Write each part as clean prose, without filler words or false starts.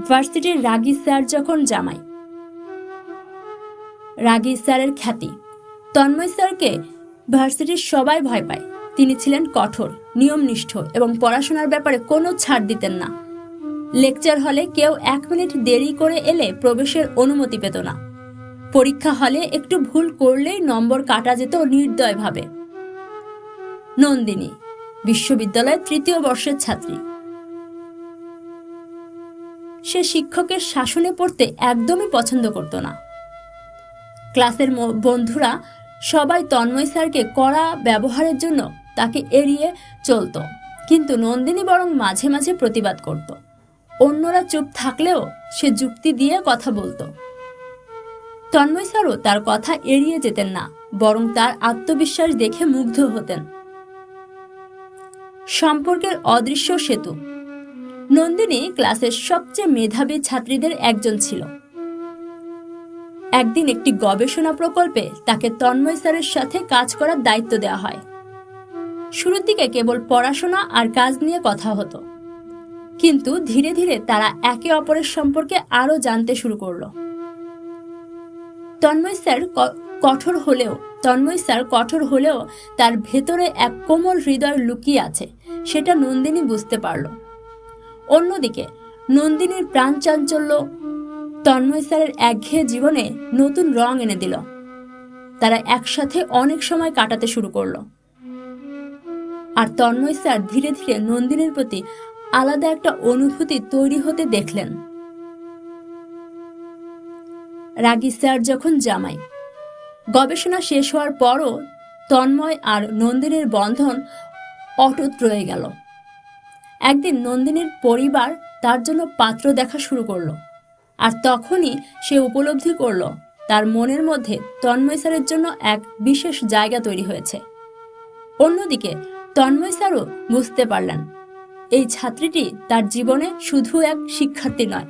ভার্সিটির রাগী স্যার যখন জামাই। রাগী স্যারের খ্যাতি। তন্ময় স্যারকে ভার্সিটির সবাই ভয় পায়। তিনি ছিলেন কঠোর, নিয়মনিষ্ঠ এবং পড়াশোনার ব্যাপারে কোনো ছাড় দিতেন না। লেকচার হলে কেউ 1 মিনিট দেরি করে এলে প্রবেশের অনুমতি পেত না। পরীক্ষা হলে একটু ভুল করলেই নম্বর কাটা যেত নির্দয়ভাবে। নন্দিনী বিশ্ববিদ্যালয়ের 3য় বর্ষের ছাত্রী। সে শিক্ষকের শাসনে পড়তে একদমই পছন্দ করত না। ক্লাসের বন্ধুরা সবাই তন্ময় স্যারকে কড়া ব্যবহারের জন্য তাকে এড়িয়ে চলত, কিন্তু নন্দিনী বরং মাঝে মাঝে প্রতিবাদ করত। অন্যরা চুপ থাকলেও সে যুক্তি দিয়ে কথা বলতো। তন্ময় স্যারও তার কথা এড়িয়ে যেতেন না, বরং তার আত্মবিশ্বাস দেখে মুগ্ধ হতেন। সম্পর্কের অদৃশ্য সেতু। নন্দিনী ক্লাসের সবচেয়ে মেধাবী ছাত্রীদের একজন ছিল। একদিন একটি গবেষণা প্রকল্পে তাকে তন্ময় স্যারের সাথে কাজ করার দায়িত্ব দেওয়া হয়। শুরুর দিকে কেবল পড়াশোনা আর কাজ নিয়ে কথা হতো, কিন্তু ধীরে ধীরে তারা একে অপরের সম্পর্কে আরো জানতে শুরু করলো। তন্ময় স্যার কঠোর হলেও তার ভেতরে এক কোমল হৃদয় লুকিয়ে আছে, সেটা নন্দিনী বুঝতে পারল। অন্যদিকে নন্দিনীর প্রাণ চাঞ্চল্য তন্ময় স্যারের একঘেয়ে জীবনে নতুন রং এনে দিল। তারা একসাথে অনেক সময় কাটাতে শুরু করলো, আর তন্ময় স্যার ধীরে ধীরে নন্দিনীর প্রতি আলাদা একটা অনুভূতি তৈরি হতে দেখলেন। রাগী স্যার যখন জামাই। গবেষণা শেষ হওয়ার পরও তন্ময় আর নন্দিনীর বন্ধন অটুট রয়ে গেল। একদিন নন্দিনীর পরিবার তার জন্য পাত্র দেখা শুরু করলো, আর তখনই সে উপলব্ধি করলো তার মনের মধ্যে তন্ময় স্যারের জন্য এক বিশেষ জায়গা তৈরি হয়েছে। অন্যদিকে তন্ময় স্যারও বুঝতে পারলেন এই ছাত্রীটি তার জীবনে শুধু এক শিক্ষার্থী নয়,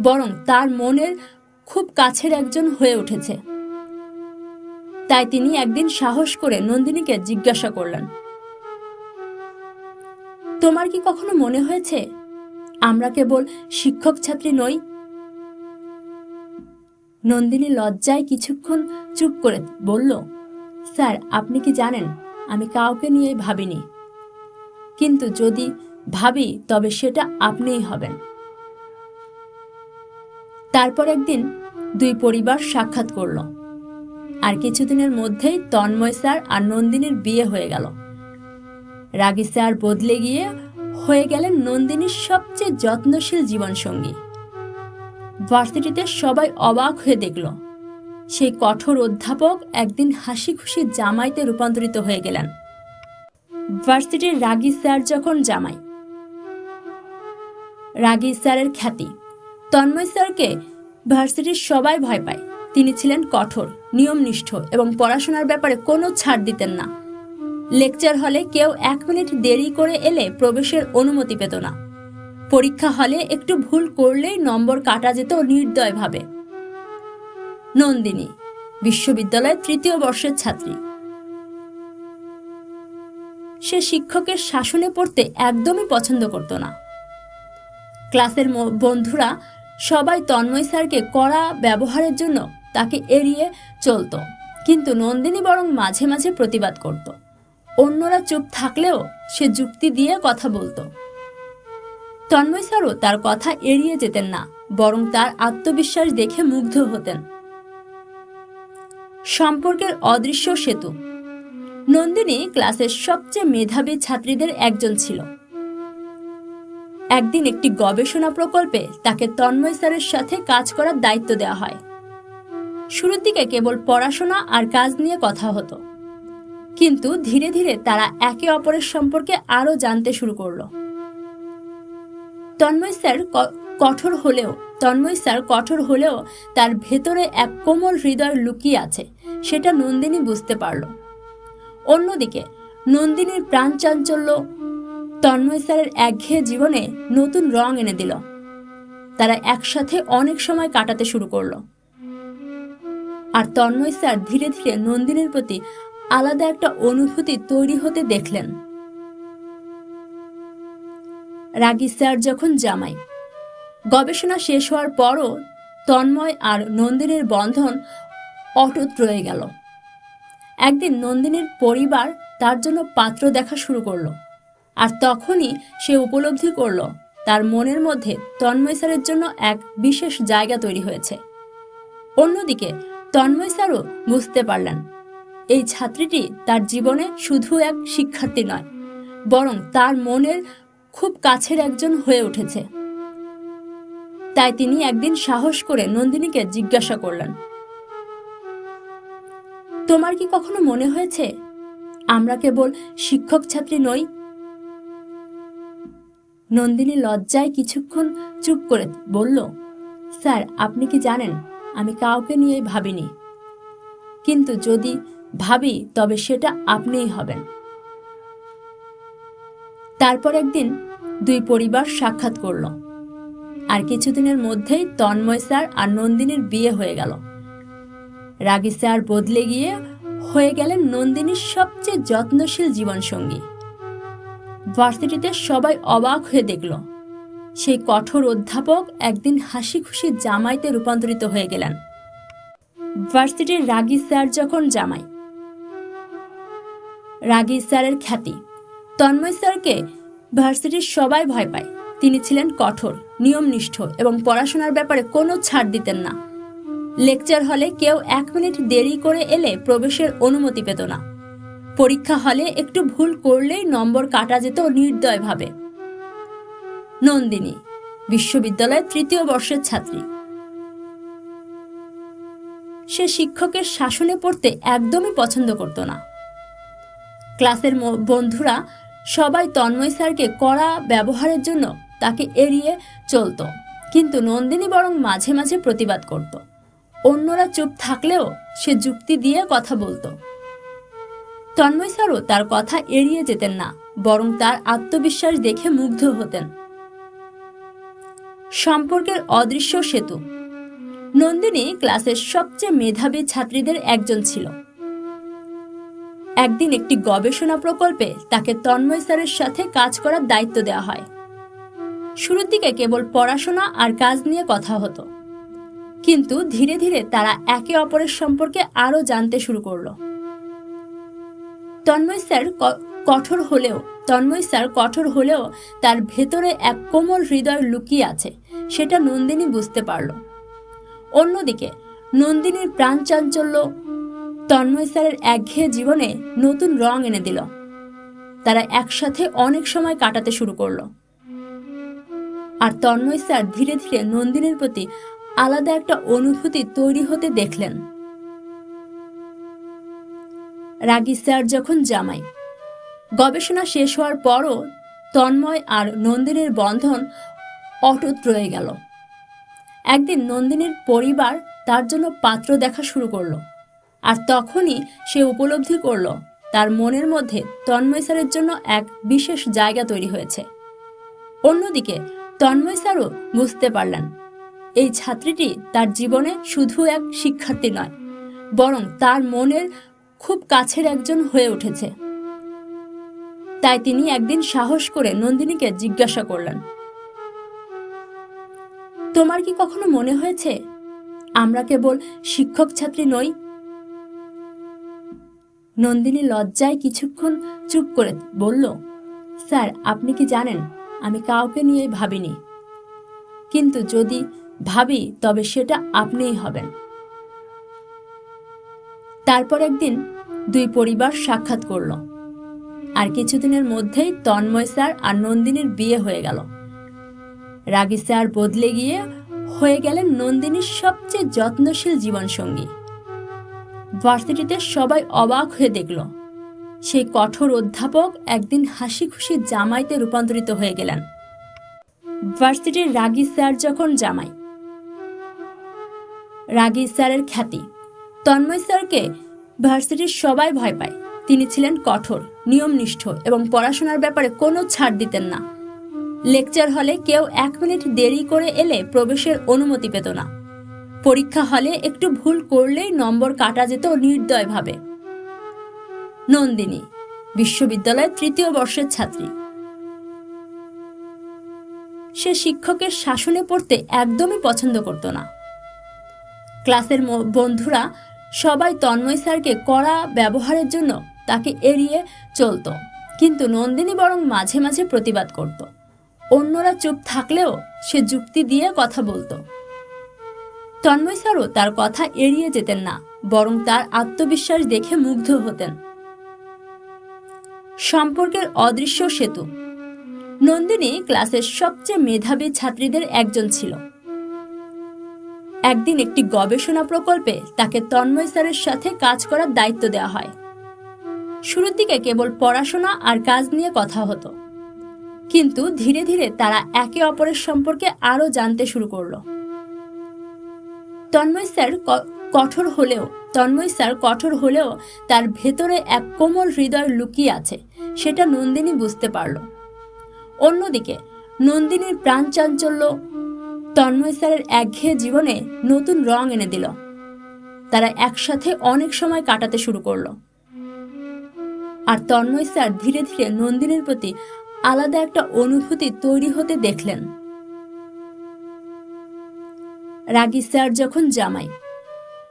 বরং তার মনের খুব কাছের একজন হয়ে উঠেছে। তাই তিনি একদিন সাহস করে নন্দিনীকে জিজ্ঞাসা করলেন, তোমার কি কখনো মনে হয়েছে আমরা কেবল শিক্ষক ছাত্রী নই? নন্দিনী লজ্জায় কিছুক্ষণ চুপ করে বলল, স্যার, আপনি কি জানেন আমি কাউকে নিয়ে ভাবিনি, কিন্তু যদি ভাবি তবে সেটা আপনিই হবেন। তারপর একদিন 2 পরিবার সাক্ষাৎ করল, আর কিছুদিনের মধ্যেই তন্ময় স্যার আর নন্দিনীর বিয়ে হয়ে গেল। রাগী স্যার বদলে গিয়ে হয়ে গেলেন নন্দিনীর সবচেয়ে যত্নশীল জীবনসঙ্গী। ভার্সিটিতে সবাই অবাক হয়ে দেখল সেই কঠোর অধ্যাপক একদিন হাসি খুশি জামাইতে রূপান্তরিত হয়ে গেলেন। ভার্সিটির রাগী স্যার যখন জামাই। রাগী স্যারের খ্যাতি। তন্ময় স্যারকে ভার্সিটির সবাই ভয় পায়। তিনি ছিলেন কঠোর, নিয়মনিষ্ঠ এবং পড়াশোনার ব্যাপারে কোনো ছাড় দিতেন না। লেকচার হলে কেউ 1 মিনিট দেরি করে এলে প্রবেশের অনুমতি পেত না। পরীক্ষা হলে একটু ভুল করলেই নম্বর কাটা যেত নির্দয়ভাবে। নন্দিনী বিশ্ববিদ্যালয়ের 3য় বর্ষের ছাত্রী। সে শিক্ষকের শাসনে পড়তে একদমই পছন্দ করত না। ক্লাসের বন্ধুরা সবাই তন্ময় স্যারকে কড়া ব্যবহারের জন্য তাকে এড়িয়ে চলত, কিন্তু নন্দিনী বরং মাঝে মাঝে প্রতিবাদ করত। অন্যরা চুপ থাকলেও সে যুক্তি দিয়ে কথা বলতো। তন্ময় স্যারও তার কথা এড়িয়ে যেতেন না, বরং তার আত্মবিশ্বাস দেখে মুগ্ধ হতেন। সম্পর্কের অদৃশ্য সেতু। নন্দিনী ক্লাসের সবচেয়ে মেধাবী ছাত্রীদের একজন ছিল। একদিন একটি গবেষণা প্রকল্পে তাকে তন্ময় স্যারের সাথে কাজ করার দায়িত্ব দেওয়া হয়। শুরুর দিকে কেবল পড়াশোনা আর কাজ নিয়ে কথা হতো, কিন্তু ধীরে ধীরে তারা একে অপরের সম্পর্কে আরো জানতে শুরু করলো। তন্ময় স্যার কঠোর হলেও তার ভেতরে এক কোমল হৃদয় লুকিয়ে আছে, সেটা নন্দিনী বুঝতে পারল। অন্যদিকে নন্দিনীর প্রাণ চাঞ্চল্য তন্ময় স্যারের একঘেয়ে জীবনে নতুন রং এনে দিল। তারা একসাথে অনেক সময় কাটাতে শুরু করলো, আর তন্ময় স্যার ধীরে ধীরে নন্দিনীর প্রতি আলাদা একটা অনুভূতি তৈরি হতে দেখলেন। রাগী স্যার যখন জামাই। গবেষণা শেষ হওয়ার পরও তন্ময় আর নন্দিনীর বন্ধন অটুট রয়ে গেল। একদিন নন্দিনীর পরিবার তার জন্য পাত্র দেখা শুরু করলো, আর তখনই সে উপলব্ধি করলো তার মনের মধ্যে তন্ময় স্যারের জন্য এক বিশেষ জায়গা তৈরি হয়েছে। অন্যদিকে তন্ময় স্যারও বুঝতে পারলেন এই ছাত্রীটি তার জীবনে শুধু এক শিক্ষার্থী নয়, বরং তার মনের খুব কাছের একজন হয়ে উঠেছে। তাই তিনি একদিন সাহস করে নন্দিনীকে জিজ্ঞাসা করলেন, তোমার কি কখনো মনে হয়েছে আমরা কেবল শিক্ষক ছাত্রী নই? নন্দিনী লজ্জায় কিছুক্ষণ চুপ করে বলল, স্যার, আপনি কি জানেন আমি কাউকে নিয়ে ভাবিনি, কিন্তু যদি ভাবি তবে সেটা আপনিই হবেন। তারপর একদিন দুই পরিবার সাক্ষাৎ করল, আর কিছুদিনের মধ্যেই তন্ময় স্যার আর নন্দিনীর বিয়ে হয়ে গেল। রাগী স্যার বদলে গিয়ে হয়ে গেলেন নন্দিনীর সবচেয়ে যত্নশীল জীবনসঙ্গী। ভার্সিটিতে সবাই অবাক হয়ে দেখল সেই কঠোর অধ্যাপক একদিন হাসি খুশি জামাইতে রূপান্তরিত হয়ে গেলেন। ভার্সিটির রাগী স্যার যখন জামাই। রাগী স্যারের খ্যাতি। তন্ময় স্যারকে ভার্সিটির সবাই ভয় পায়। তিনি ছিলেন কঠোর, নিয়মনিষ্ঠ এবং পড়াশোনার ব্যাপারে কোনো ছাড় দিতেন না। লেকচার হলে কেউ 1 মিনিট দেরি করে এলে প্রবেশের অনুমতি পেত না। পরীক্ষা হলে একটু ভুল করলেই নম্বর কাটা যেত নির্দয়ভাবে। নন্দিনী বিশ্ববিদ্যালয়ের 3য় বর্ষের ছাত্রী। সে শিক্ষকের শাসনে পড়তে একদমই পছন্দ করত না। ক্লাসের বন্ধুরা সবাই তন্ময় স্যারকে কড়া ব্যবহারের জন্য তাকে এড়িয়ে চলত, কিন্তু নন্দিনী বরং মাঝে মাঝে প্রতিবাদ করত। অন্যরা চুপ থাকলেও সে যুক্তি দিয়ে কথা বলতো। তন্ময় স্যারও তার কথা এড়িয়ে যেতেন না, বরং তার আত্মবিশ্বাস দেখে মুগ্ধ হতেন। সম্পর্কের অদৃশ্য সেতু। নন্দিনী ক্লাসের সবচেয়ে মেধাবী ছাত্রীদের একজন ছিল। একদিন একটি গবেষণা প্রকল্পে তাকে তন্ময় স্যারের সাথে কাজ করার দায়িত্ব দেওয়া হয়। শুরুর দিকে কেবল পড়াশোনা আর কাজ নিয়ে কথা হতো, কিন্তু ধীরে ধীরে তারা একে অপরের সম্পর্কে আরো জানতে শুরু করলো। তন্ময় স্যার কঠোর হলেও তার ভেতরে এক কোমল হৃদয় লুকিয়ে আছে, সেটা নন্দিনী বুঝতে পারল। অন্যদিকে নন্দিনীর প্রাণ চাঞ্চল্য তন্ময় স্যারের একঘেয়ে জীবনে নতুন রং এনে দিল। তারা একসাথে অনেক সময় কাটাতে শুরু করলো, আর তন্ময় স্যার ধীরে ধীরে নন্দিনীর প্রতি আলাদা একটা অনুভূতি তৈরি হতে দেখলেন। রাগী স্যার যখন জামাই। গবেষণা শেষ হওয়ার পরও তন্ময় আর নন্দিনীর বন্ধন অটুট রয়ে গেল। একদিন নন্দিনীর পরিবার তার জন্য পাত্র দেখা শুরু করলো, আর তখনই সে উপলব্ধি করলো তার মনের মধ্যে তন্ময় স্যারের জন্য এক বিশেষ জায়গা তৈরি হয়েছে। অন্যদিকে তন্ময় স্যারও বুঝতে পারলেন এই ছাত্রীটি তার জীবনে শুধু এক শিক্ষার্থী নয়, বরং তার মনের খুব কাছের একজন হয়ে উঠেছে। তাই তিনি একদিন সাহস করে নন্দিনীকে জিজ্ঞাসা করলেন, তোমার কি কখনো মনে হয়েছে আমরা কেবল শিক্ষক ছাত্রী নই? নন্দিনী লজ্জায় কিছুক্ষণ চুপ করে বলল, স্যার, আপনি কি জানেন আমি কাউকে নিয়ে ভাবিনি, কিন্তু যদি ভাবি তবে সেটা আপনিই হবেন। তারপর একদিন দুই পরিবার সাক্ষাৎ করল, আর কিছুদিনের মধ্যেই তন্ময় স্যার আর নন্দিনীর বিয়ে হয়ে গেল। রাগী স্যার বদলে গিয়ে হয়ে গেলেন নন্দিনীর সবচেয়ে যত্নশীল জীবনসঙ্গী। ভার্সিটিতে সবাই অবাক হয়ে দেখল সেই কঠোর অধ্যাপক একদিন হাসি খুশি জামাইতে রূপান্তরিত হয়ে গেলেন। ভার্সিটির রাগী স্যার যখন জামাই। রাগী স্যারের খ্যাতি। তন্ময় স্যারকে ভার্সিটির সবাই ভয় পায়। তিনি ছিলেন কঠোর, নিয়মনিষ্ঠ এবং পড়াশোনার ব্যাপারে কোনো ছাড় দিতেন না। লেকচার হলে কেউ 1 মিনিট দেরি করে এলে প্রবেশের অনুমতি পেত না। পরীক্ষা হলে একটু ভুল করলেই নম্বর কাটা যেত নির্দয়ভাবে। নন্দিনী বিশ্ববিদ্যালয়ের 3য় বর্ষের ছাত্রী। সে শিক্ষকের শাসনে পড়তে একদমই পছন্দ করত না। ক্লাসের বন্ধুরা সবাই তন্ময় স্যারকে কড়া ব্যবহারের জন্য তাকে এড়িয়ে চলত, কিন্তু নন্দিনী বরং মাঝে মাঝে প্রতিবাদ করত। অন্যরা চুপ থাকলেও সে যুক্তি দিয়ে কথা বলতো। তন্ময় স্যারও তার কথা এড়িয়ে যেতেন না, বরং তার আত্মবিশ্বাস দেখে মুগ্ধ হতেন। সম্পর্কের অদৃশ্য সেতু। নন্দিনী ক্লাসের সবচেয়ে মেধাবী ছাত্রীদের একজন ছিল। একদিন একটি গবেষণা প্রকল্পে তাকে তন্ময় স্যারের সাথে কাজ করার দায়িত্ব দেওয়া হয়। শুরুর দিকে কেবল পড়াশোনা আর কাজ নিয়ে কথা হতো, কিন্তু ধীরে ধীরে তারা একে অপরের সম্পর্কে আরো জানতে শুরু করলো। তন্ময় স্যার কঠোর হলেও তার ভেতরে এক কোমল হৃদয় লুকিয়ে আছে, সেটা নন্দিনী বুঝতে পারল। অন্যদিকে নন্দিনীর প্রাণ চাঞ্চল্য তন্ময় স্যারের একঘেয়ে জীবনে নতুন রং এনে দিল। তারা একসাথে অনেক সময় কাটাতে শুরু করলো, আর তন্ময় স্যার ধীরে ধীরে নন্দিনীর প্রতি আলাদা একটা অনুভূতি তৈরি হতে দেখলেন। রাগী স্যার যখন জামাই।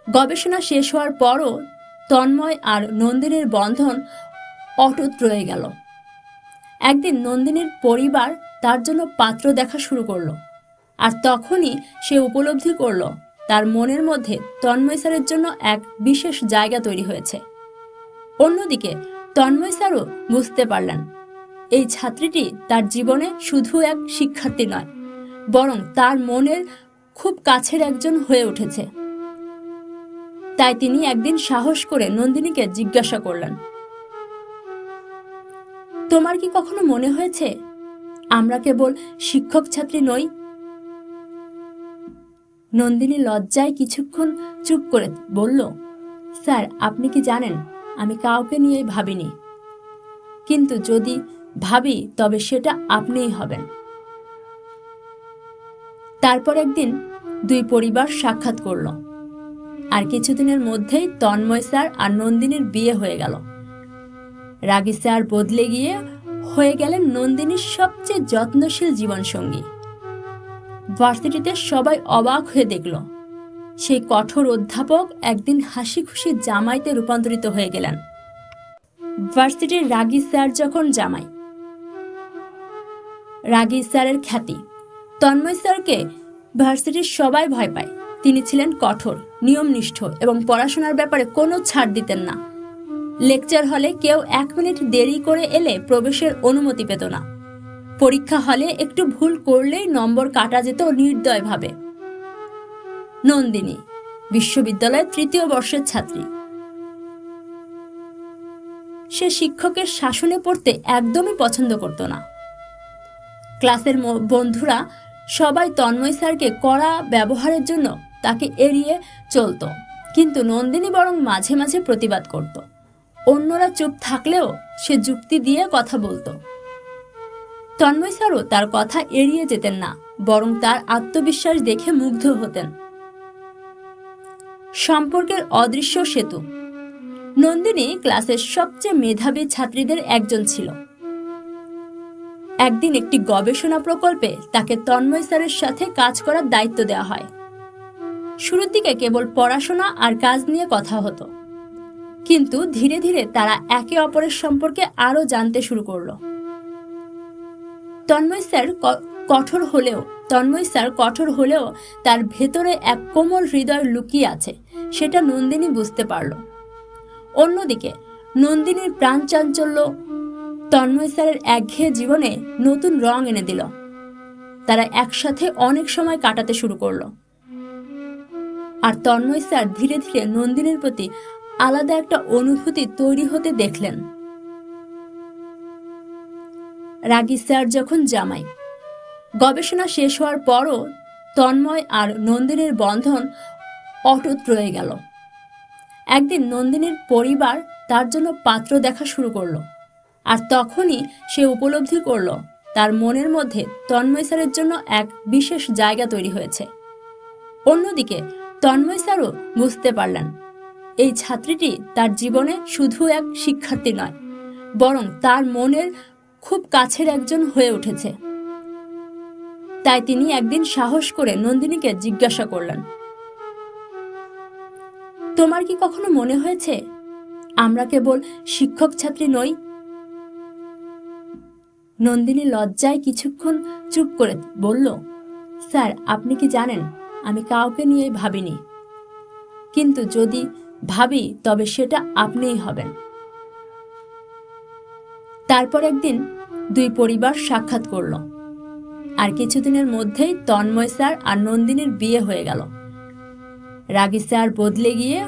গবেষণা শেষ হওয়ার পরও তন্ময় আর নন্দিনীর বন্ধন অটুট রয়ে গেল। একদিন নন্দিনীর পরিবার তার জন্য পাত্র দেখা শুরু করলো, আর তখনই সে উপলব্ধি করলো তার মনের মধ্যে তন্ময় স্যারের জন্য এক বিশেষ জায়গা তৈরি হয়েছে। অন্যদিকে তন্ময় স্যারও বুঝতে পারলেন এই ছাত্রীটি তার জীবনে শুধু এক শিক্ষার্থী নয়, বরং তার মনের খুব কাছের একজন হয়ে উঠেছে। তাই তিনি একদিন সাহস করে নন্দিনীকে জিজ্ঞাসা করলেন, তোমার কি কখনো মনে হয়েছে আমরা কেবল শিক্ষক ছাত্রী নই? নন্দিনী লজ্জায় কিছুক্ষণ চুপ করে বলল, স্যার, আপনি কি জানেন আমি কাউকে নিয়ে ভাবিনি, কিন্তু যদি ভাবি তবে সেটা আপনিই হবেন। তারপর একদিন দুই পরিবার সাক্ষাৎ করল, আর কিছুদিনের মধ্যেই তন্ময় স্যার আর নন্দিনীর বিয়ে হয়ে গেল। রাগী স্যার বদলে গিয়ে হয়ে গেলেন নন্দিনীর সবচেয়ে যত্নশীল জীবনসঙ্গী। ভার্সিটিতে সবাই অবাক হয়ে দেখল সেই কঠোর অধ্যাপক একদিন হাসি খুশি জামাইতে রূপান্তরিত হয়ে গেলেন। ভার্সিটির রাগী স্যার যখন জামাই। রাগী স্যারের খ্যাতি। তন্ময় স্যারকে ভার্সিটির সবাই ভয় পায়। তিনি ছিলেন কঠোর, নিয়মনিষ্ঠ এবং পড়াশোনার ব্যাপারে কোনো ছাড় দিতেন না। লেকচার হলে কেউ 1 মিনিট দেরি করে এলে প্রবেশের অনুমতি পেত না। পরীক্ষা হলে একটু ভুল করলেই নম্বর কাটা যেত নির্দয়ভাবে। নন্দিনী বিশ্ববিদ্যালয়ের 3য় বর্ষের ছাত্রী। সে শিক্ষকের শাসনে পড়তে একদমই পছন্দ করত না। ক্লাসের বন্ধুরা সবাই তন্ময় স্যারকে কড়া ব্যবহারের জন্য তাকে এড়িয়ে চলত, কিন্তু নন্দিনী বরং মাঝে মাঝে প্রতিবাদ করত। অন্যরা চুপ থাকলেও সে যুক্তি দিয়ে কথা বলতো। তন্ময় স্যারও তার কথা এড়িয়ে যেতেন না, বরং তার আত্মবিশ্বাস দেখে মুগ্ধ হতেন। সম্পর্কের অদৃশ্য সেতু। নন্দিনী ক্লাসের সবচেয়ে মেধাবী ছাত্রীদের একজন ছিল। একদিন একটি গবেষণা প্রকল্পে তাকে তন্ময় স্যারের সাথে কাজ করার দায়িত্ব দেওয়া হয়। শুরুর দিকে কেবল পড়াশোনা আর কাজ নিয়ে কথা হতো, কিন্তু ধীরে ধীরে তারা একে অপরের সম্পর্কে আরো জানতে শুরু করলো। তন্ময় স্যার কঠোর হলেও তার ভেতরে এক কোমল হৃদয় লুকিয়ে আছে, সেটা নন্দিনী বুঝতে পারল। অন্যদিকে নন্দিনীর প্রাণ চাঞ্চল্য তন্ময় স্যারের একঘেয়ে জীবনে নতুন রং এনে দিল। তারা একসাথে অনেক সময় কাটাতে শুরু করলো, আর তন্ময় স্যার ধীরে ধীরে নন্দিনীর প্রতি আলাদা একটা অনুভূতি তৈরি হতে দেখলেন। রাগী স্যার যখন জামাই। গবেষণা শেষ হওয়ার পরও তন্ময় আর নন্দিনীর বন্ধন অটুট রয়ে গেল। একদিন নন্দিনীর পরিবার তার জন্য পাত্র দেখা শুরু করলো, আর তখনই সে উপলব্ধি করলো তার মনের মধ্যে তন্ময় স্যারের জন্য এক বিশেষ জায়গা তৈরি হয়েছে। অন্যদিকে তন্ময় স্যারও বুঝতে পারলেন এই ছাত্রীটি তার জীবনে শুধু এক শিক্ষার্থী নয়, বরং তার মনের খুব কাছের একজন হয়ে উঠেছে। তাই তিনি একদিন সাহস করে নন্দিনীকে জিজ্ঞাসা করলেন, তোমার কি কখনো মনে হয়েছে আমরা কেবল শিক্ষক ছাত্রী নই? নন্দিনী লজ্জায় কিছুক্ষণ চুপ করে বলল, স্যার, আপনি কি জানেন, আমি কাউকে নিয়ে ভাবিনি, কিন্তু যদি ভাবি তবে সেটা আপনিই হবেন। তারপর একদিন দুই পরিবার সাক্ষাৎ করল, আর কিছুদিনের মধ্যেই তন্ময় স্যার আর নন্দিনীর বিয়ে হয়ে গেল। রাগী স্যার বদলে গিয়ে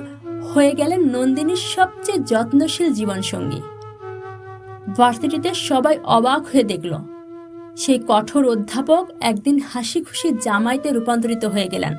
হয়ে গেলেন নন্দিনীর সবচেয়ে যত্নশীল জীবনসঙ্গী। ভার্সিটিতে সবাই অবাক হয়ে দেখল, সেই কঠোর অধ্যাপক একদিন হাসি খুশি জামাইতে রূপান্তরিত হয়ে গেলেন।